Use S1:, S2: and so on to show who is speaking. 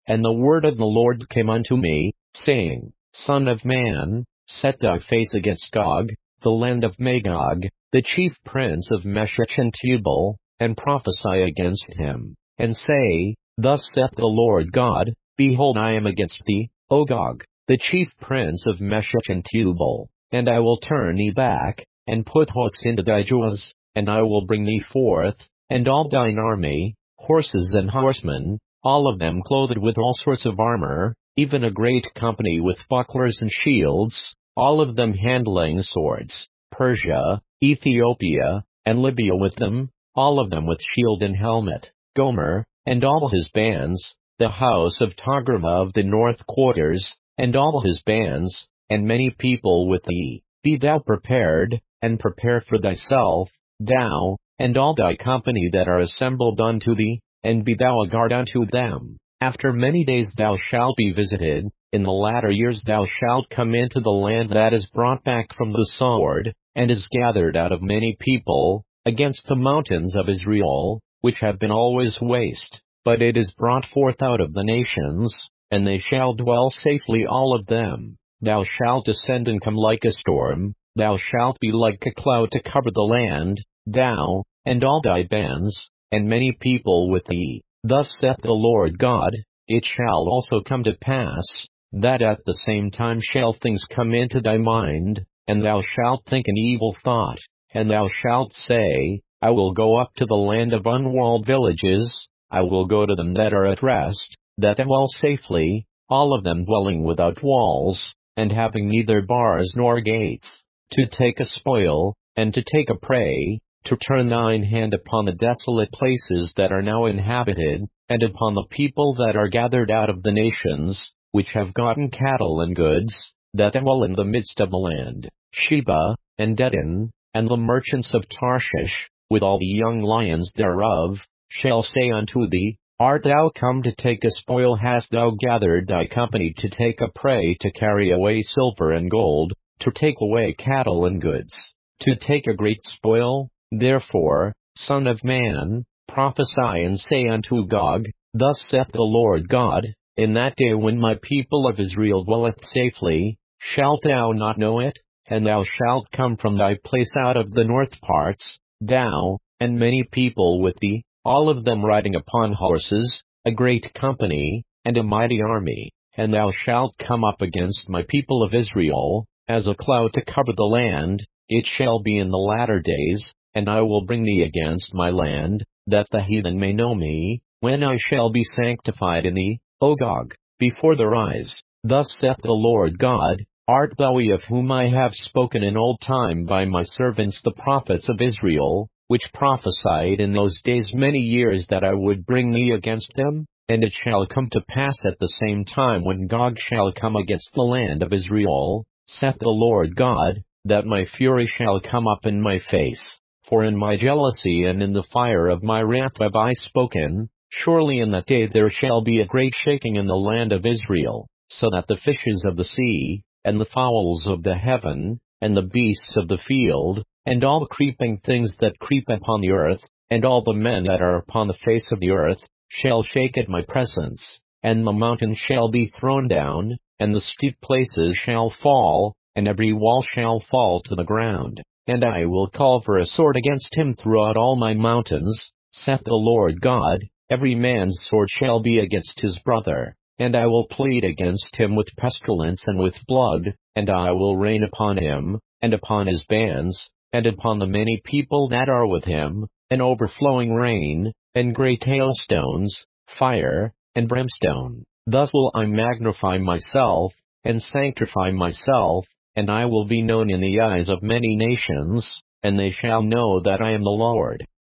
S1: And the word of the Lord came unto me, saying, Son of man, set thy face against Gog, the land of Magog, the chief prince of Meshech and Tubal, and prophesy against him, and say, Thus saith the Lord God, Behold, I am against thee, O Gog, the chief prince of Meshech and Tubal, and I will turn thee back, and put hooks into thy jaws, and I will bring thee forth, and all thine army, horses and horsemen, all of them clothed with all sorts of armor, even a great company with bucklers and shields, all of them handling swords, Persia, Ethiopia, and Libya with them, all of them with shield and helmet, Gomer, and all his bands, the house of Togarmah of the north quarters, and all his bands, and many people with thee. Be thou prepared, and prepare for thyself, thou, and all thy company that are assembled unto thee, and be thou a guard unto them. After many days thou shalt be visited, in the latter years thou shalt come into the land that is brought back from the sword, and is gathered out of many people, against the mountains of Israel, which have been always waste, but it is brought forth out of the nations, and they shall dwell safely all of them. Thou shalt descend and come like a storm, thou shalt be like a cloud to cover the land, thou, and all thy bands, and many people with thee. Thus saith the Lord God, It shall also come to pass, that at the same time shall things come into thy mind, and thou shalt think an evil thought, and thou shalt say, I will go up to the land of unwalled villages, I will go to them that are at rest, that dwell safely, all of them dwelling without walls, and having neither bars nor gates, to take a spoil, and to take a prey, to turn thine hand upon the desolate places that are now inhabited, and upon the people that are gathered out of the nations, which have gotten cattle and goods, that dwell in the midst of the land, Sheba, and Dedan, and the merchants of Tarshish, with all the young lions thereof, shall say unto thee, Art thou come to take a spoil? Hast thou gathered thy company to take a prey, to carry away silver and gold, to take away cattle and goods, to take a great spoil? Therefore, Son of man, prophesy and say unto Gog, Thus saith the Lord God, In that day when my people of Israel dwelleth safely, shalt thou not know it? And thou shalt come from thy place out of the north parts, thou, and many people with thee, all of them riding upon horses, a great company, and a mighty army. And thou shalt come up against my people of Israel, as a cloud to cover the land. It shall be in the latter days, and I will bring thee against my land, that the heathen may know me, when I shall be sanctified in thee, O Gog, before their eyes. Thus saith the Lord God, Art thou he of whom I have spoken in old time by my servants the prophets of Israel, which prophesied in those days many years that I would bring thee against them? And it shall come to pass at the same time when Gog shall come against the land of Israel, saith the Lord God, that my fury shall come up in my face. For in my jealousy and in the fire of my wrath have I spoken, surely in that day there shall be a great shaking in the land of Israel, so that the fishes of the sea, and the fowls of the heaven, and the beasts of the field, and all the creeping things that creep upon the earth, and all the men that are upon the face of the earth, shall shake at my presence, and the mountains shall be thrown down, and the steep places shall fall, and every wall shall fall to the ground. And I will call for a sword against him throughout all my mountains, saith the Lord God, every man's sword shall be against his brother. And I will plead against him with pestilence and with blood, and I will rain upon him, and upon his bands, and upon the many people that are with him, an overflowing rain, and great hailstones, fire, and brimstone. Thus will I magnify myself, and sanctify myself, and I will be known in the eyes of many nations, and they shall know that I am the Lord.